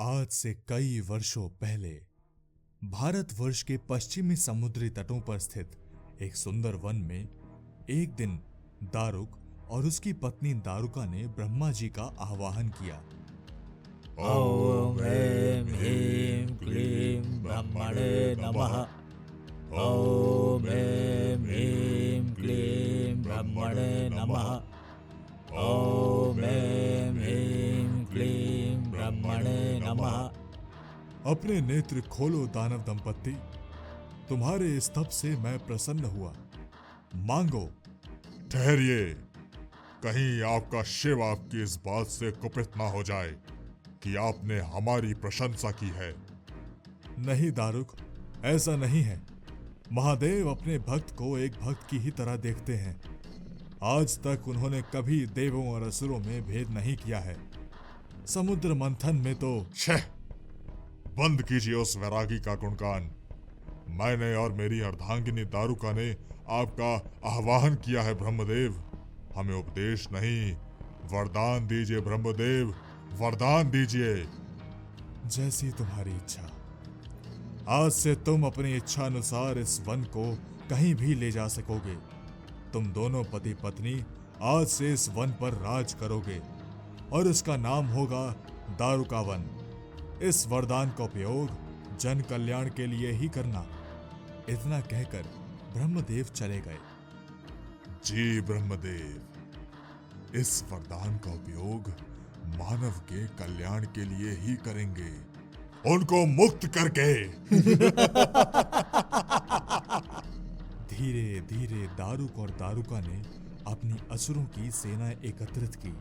आज से कई वर्षों पहले भारतवर्ष के पश्चिमी समुद्री तटों पर स्थित एक सुंदर वन में एक दिन दारुक और उसकी पत्नी दारुका ने ब्रह्मा जी का आवाहन किया। ओम ऐं ह्रीं क्लीं ब्रह्मणे नमः। ओम ऐं ह्रीं क्लीं ब्रह्मणे नमः। ओम ऐं ह्रीं क्लीं ब्रह्मणे नमः। अपने नेत्र खोलो दानव दंपत्ति, तुम्हारे स्तव से मैं प्रसन्न हुआ, मांगो। ठहरिए, कहीं आपका शिव आपकी इस बात से कुपित ना हो जाए कि आपने हमारी प्रशंसा की है। नहीं दारुक, ऐसा नहीं है। महादेव अपने भक्त को एक भक्त की ही तरह देखते हैं। आज तक उन्होंने कभी देवों और असुरों में भेद नहीं किया है। समुद्र मंथन में तो छह, बंद कीजिए उस वैरागी का गुणगान। मैंने और मेरी अर्धांगिनी दारुका ने आपका आह्वान किया है ब्रह्मदेव। हमें उपदेश नहीं, वरदान दीजिए ब्रह्मदेव, वरदान दीजिए। जैसी तुम्हारी इच्छा। आज से तुम अपनी इच्छा अनुसार इस वन को कहीं भी ले जा सकोगे। तुम दोनों पति पत्नी आज से इस वन पर राज करोगे और इसका नाम होगा दारुका वन। इस वरदान का उपयोग जन कल्याण के लिए ही करना। इतना कहकर ब्रह्मदेव चले गए। जी ब्रह्मदेव, इस वरदान का उपयोग मानव के कल्याण के लिए ही करेंगे, उनको मुक्त करके। धीरे धीरे दारुक और दारुका ने अपनी असुरों की सेनाएं एकत्रित की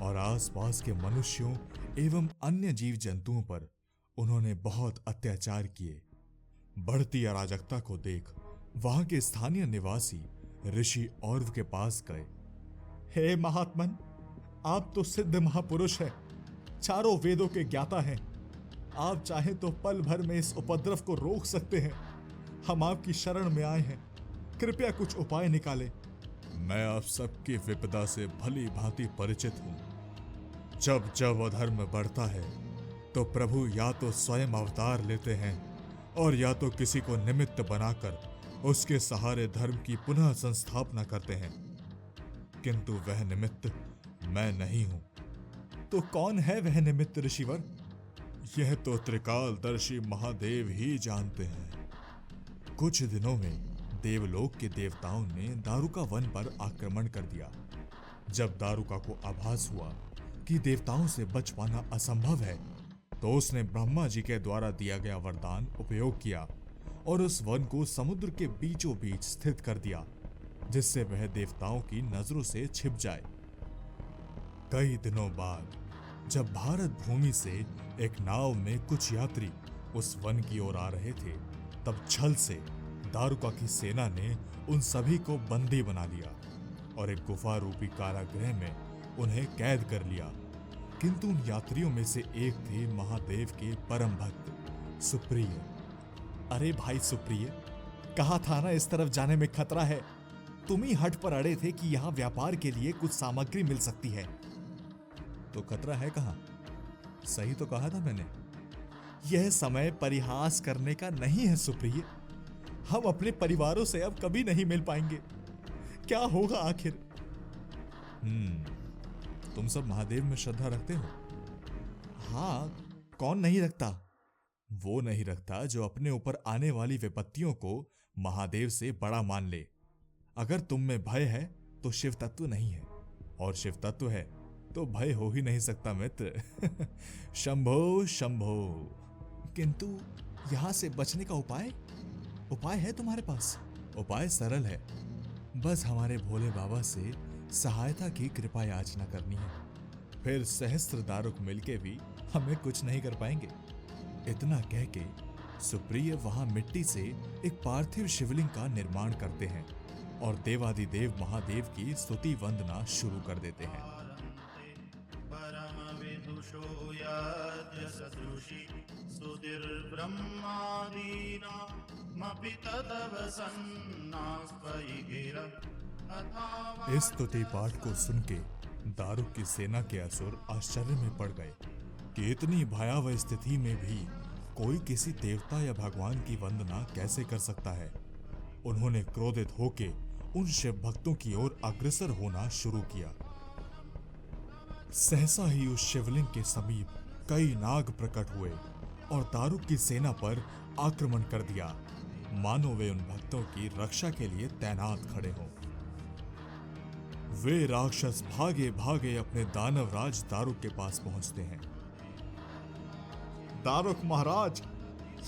और आसपास के मनुष्यों एवं अन्य जीव जंतुओं पर उन्होंने बहुत अत्याचार किए। बढ़ती अराजकता को देख वहां के स्थानीय निवासी ऋषि और्व के पास गए। हे महात्मन, आप तो सिद्ध महापुरुष हैं, चारों वेदों के ज्ञाता हैं। आप चाहें तो पल भर में इस उपद्रव को रोक सकते हैं। हम आपकी शरण में आए हैं, कृपया कुछ उपाय निकालें। मैं आप सबकी विपदा से भली भांति परिचित हूं। जब जब अधर्म बढ़ता है तो प्रभु या तो स्वयं अवतार लेते हैं और या तो किसी को निमित्त बनाकर उसके सहारे धर्म की पुनः संस्थापना करते हैं, किंतु वह निमित्त मैं नहीं हूं। तो कौन है वह निमित्त ऋषिवर? यह तो त्रिकालदर्शी महादेव ही जानते हैं। कुछ दिनों में देवलोक के देवताओं ने दारुका वन पर आक्रमण कर दिया। जब दारुका को आभास हुआ कि देवताओं से बच पाना असंभव है, तो उसने ब्रह्मा जी के द्वारा दिया गया वरदान उपयोग किया और उस वन को समुद्र के बीचों बीच स्थित कर दिया, जिससे वह देवताओं की नजरों से छिप जाए। कई दिनों बाद जब भारत भूमि से एक नाव में कुछ यात्री उस वन की ओर आ रहे थे, तब छल से दारुका की सेना ने उन सभी को बंदी बना लिया और एक गुफा रूपी कारागृह में उन्हें कैद कर लिया। किंतु उन यात्रियों में से एक थे महादेव के परम भक्त सुप्रिय। अरे भाई सुप्रिय, कहा था ना इस तरफ जाने में खतरा है। तुम ही हट पर अड़े थे कि यहाँ व्यापार के लिए कुछ सामग्री मिल सकती है। तो खतरा है कहाँ? सही तो कहा था मैंने। यह समय परिहास करने का नहीं है सुप्रिय। हम अपने परिवारों से अब कभी नहीं मिल पाएंगे। क्या होगा आखिर? तुम सब महादेव में श्रद्धा रखते हो? हाँ, कौन नहीं रखता? वो नहीं रखता जो अपने ऊपर आने वाली विपत्तियों को महादेव से बड़ा मान ले। अगर तुम में भय है तो शिव तत्व नहीं है, और शिव तत्व है तो भय हो ही नहीं सकता मित्र। शंभो शंभो। किंतु यहां से बचने का उपाय है तुम्हारे पास? उपाय सरल है, बस हमारे भोले बाबा से सहायता की कृपा याचना करनी है। फिर सहस्त्र दारुक मिलके भी हमें कुछ नहीं कर पाएंगे। इतना कह के सुप्रिय वहां मिट्टी से एक पार्थिव शिवलिंग का निर्माण करते हैं और देवादिदेव महादेव की स्तुति वंदना शुरू कर देते हैं। इस स्तुति पाठ को सुन के दारुक की सेना के असुर आश्चर्य में पड़ गए कि इतनी भयावह स्थिति में भी कोई किसी देवता या भगवान की वंदना कैसे कर सकता है। उन्होंने क्रोधित होके उन शिव भक्तों की ओर अग्रसर होना शुरू किया। सहसा ही उस शिवलिंग के समीप कई नाग प्रकट हुए और दारुक की सेना पर आक्रमण कर दिया, मानो वे उन भक्तों की रक्षा के लिए तैनात खड़े हों। वे राक्षस भागे भागे अपने दानवराज दारुक के पास पहुंचते हैं। दारुक महाराज,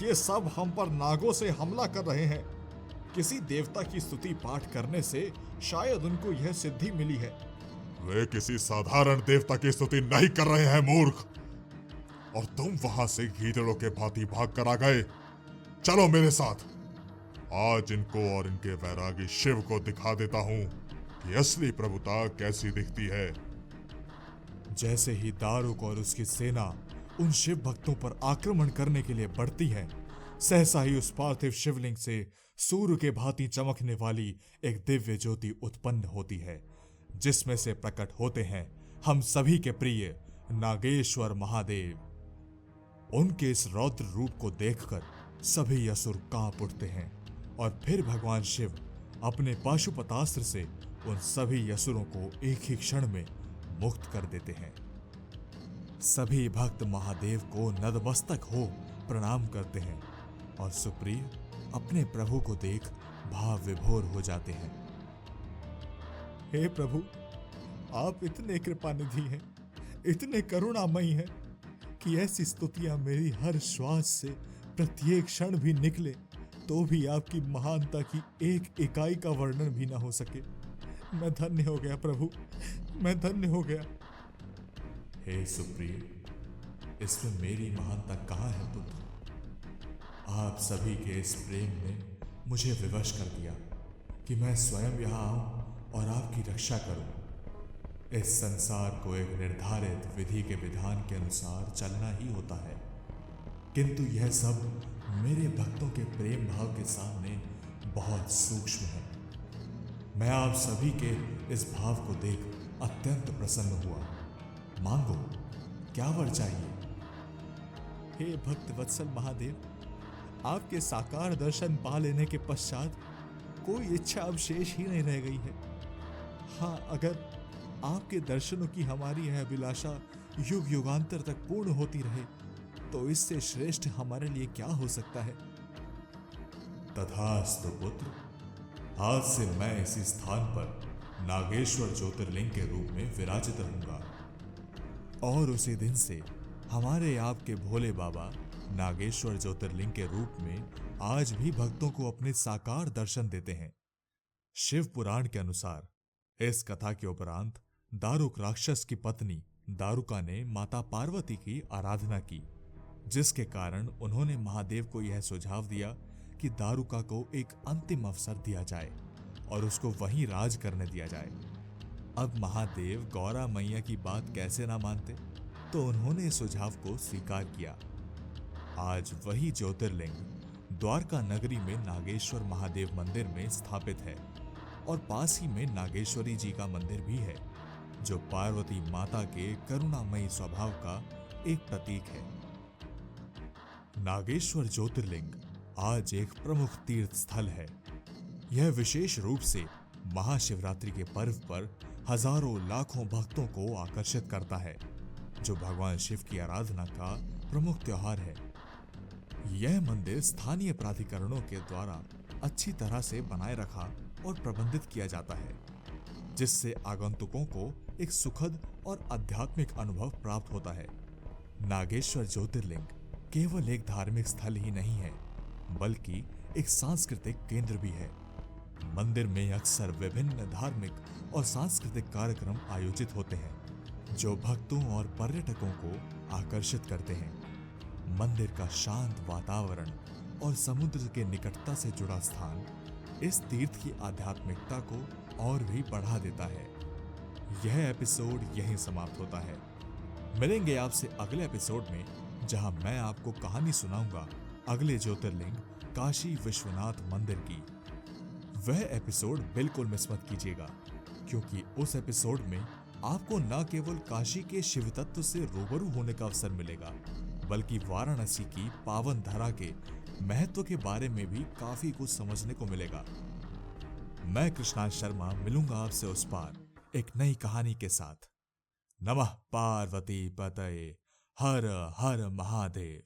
ये सब हम पर नागों से हमला कर रहे हैं। किसी देवता की स्तुति पाठ करने से शायद उनको यह सिद्धि मिली है। वे किसी साधारण देवता की स्तुति नहीं कर रहे हैं मूर्ख, और तुम वहां से गीदड़ों के भांति भाग कर आ गए। चलो मेरे साथ, आज इनको और इनके वैरागी शिव को दिखा देता हूं कि असली प्रभुता कैसी दिखती है। जैसे ही दारुक और उसकी सेना उन शिव भक्तों पर आक्रमण करने के लिए बढ़ती है, सहसा ही उस पार्थिव शिवलिंग से सूर्य के भांति चमकने वाली एक दिव्य ज्योति उत्पन्न होती है, जिसमें से प्रकट होते हैं हम सभी के प्रिय नागेश्वर महादेव। उनके इस रौद्र रूप को देखकर सभी असुर कांप उठते हैं और फिर भगवान शिव अपने पाशुपतास्त्र से उन सभी असुरों को एक ही क्षण में मुक्त कर देते हैं। सभी भक्त महादेव को नतमस्तक हो प्रणाम करते हैं और सुप्रिय अपने प्रभु को देख भाव विभोर हो जाते हैं। हे प्रभु, आप इतने कृपानिधि हैं, इतने करुणामयी हैं कि ऐसी स्तुतियां मेरी हर श्वास से प्रत्येक क्षण भी निकले तो भी आपकी महानता की एक इकाई का वर्णन भी ना हो सके। मैं धन्य हो गया प्रभु, मैं धन्य हो गया। हे सुप्रिय, इसमें मेरी महानता कहाँ है पुत्र? आप सभी के इस प्रेम ने मुझे विवश कर दिया कि मैं स्वयं यहाँ आऊं और आपकी रक्षा करूं। इस संसार को एक निर्धारित विधि के विधान के अनुसार चलना ही होता है, किंतु यह सब मेरे भक्तों के प्रेम भाव के सामने बहुत सूक्ष्म है। मैं आप सभी के इस भाव को देख अत्यंत प्रसन्न हुआ। मांगो, क्या वर चाहिए? हे भक्त वत्सल महादेव, आपके साकार दर्शन पा लेने के पश्चात कोई इच्छा अब शेष ही नहीं रह गई है। हाँ, अगर आपके दर्शनों की हमारी यह अभिलाषा युग युगांतर तक पूर्ण होती रहे तो इससे श्रेष्ठ हमारे लिए क्या हो सकता है। तथास्तु पुत्र, आज से मैं इसी स्थान पर नागेश्वर ज्योतिर्लिंग के रूप में विराजित रहूंगा और उसी दिन से हमारे आपके भोले बाबा नागेश्वर ज्योतिर्लिंग के रूप में आज भी भक्तों को अपने साकार दर्शन देते हैं। शिव पुराण के अनुसार इस कथा के उपरांत दारुक राक्षस की पत्नी दारुका ने माता पार्वती की आराधना की, जिसके कारण उन्होंने महादेव को यह सुझाव दिया कि दारुका को एक अंतिम अवसर दिया जाए और उसको वहीं राज करने दिया जाए। अब महादेव गौरा मैया की बात कैसे ना मानते, तो उन्होंने इस सुझाव को स्वीकार किया। आज वही ज्योतिर्लिंग द्वारका नगरी में नागेश्वर महादेव मंदिर में स्थापित है और पास ही में नागेश्वरी जी का मंदिर भी है, जो पार्वती माता के करुणामयी स्वभाव का एक प्रतीक है। नागेश्वर ज्योतिर्लिंग आज एक प्रमुख तीर्थ स्थल है। यह विशेष रूप से महाशिवरात्रि के पर्व पर हजारों लाखों भक्तों को आकर्षित करता है, जो भगवान शिव की आराधना का प्रमुख त्योहार है। यह मंदिर स्थानीय प्राधिकरणों के द्वारा अच्छी तरह से बनाए रखा और प्रबंधित किया जाता है, जिससे आगंतुकों को एक सुखद और आध्यात्मिक अनुभव प्राप्त होता है। नागेश्वर ज्योतिर्लिंग केवल एक धार्मिक स्थल ही नहीं है, बल्कि एक सांस्कृतिक केंद्र भी है। मंदिर में अक्सर विभिन्न धार्मिक और सांस्कृतिक कार्यक्रम आयोजित होते हैं, जो भक्तों और पर्यटकों को आकर्षित करते हैं। मंदिर का शांत वातावरण और समुद्र के निकटता से जुड़ा स्थान इस तीर्थ की आध्यात्मिकता को और भी बढ़ा देता है। यह एपिसोड यहीं समाप्त होता है। मिलेंगे आपसे अगले एपिसोड में, जहां मैं आपको कहानी सुनाऊंगा अगले ज्योतिर्लिंग काशी विश्वनाथ मंदिर की। वह एपिसोड बिल्कुल मिस मत कीजिएगा, क्योंकि उस एपिसोड में आपको न केवल काशी के शिव तत्व से रूबरू होने का अवसर मिलेगा, बल्कि वाराणसी की पावन धरा के महत्व के बारे में भी काफी कुछ समझने को मिलेगा। मैं कृष्णांश शर्मा मिलूंगा आपसे उस पार एक नई कहानी के साथ। नमः पार्वती पतये, हर हर महादेव।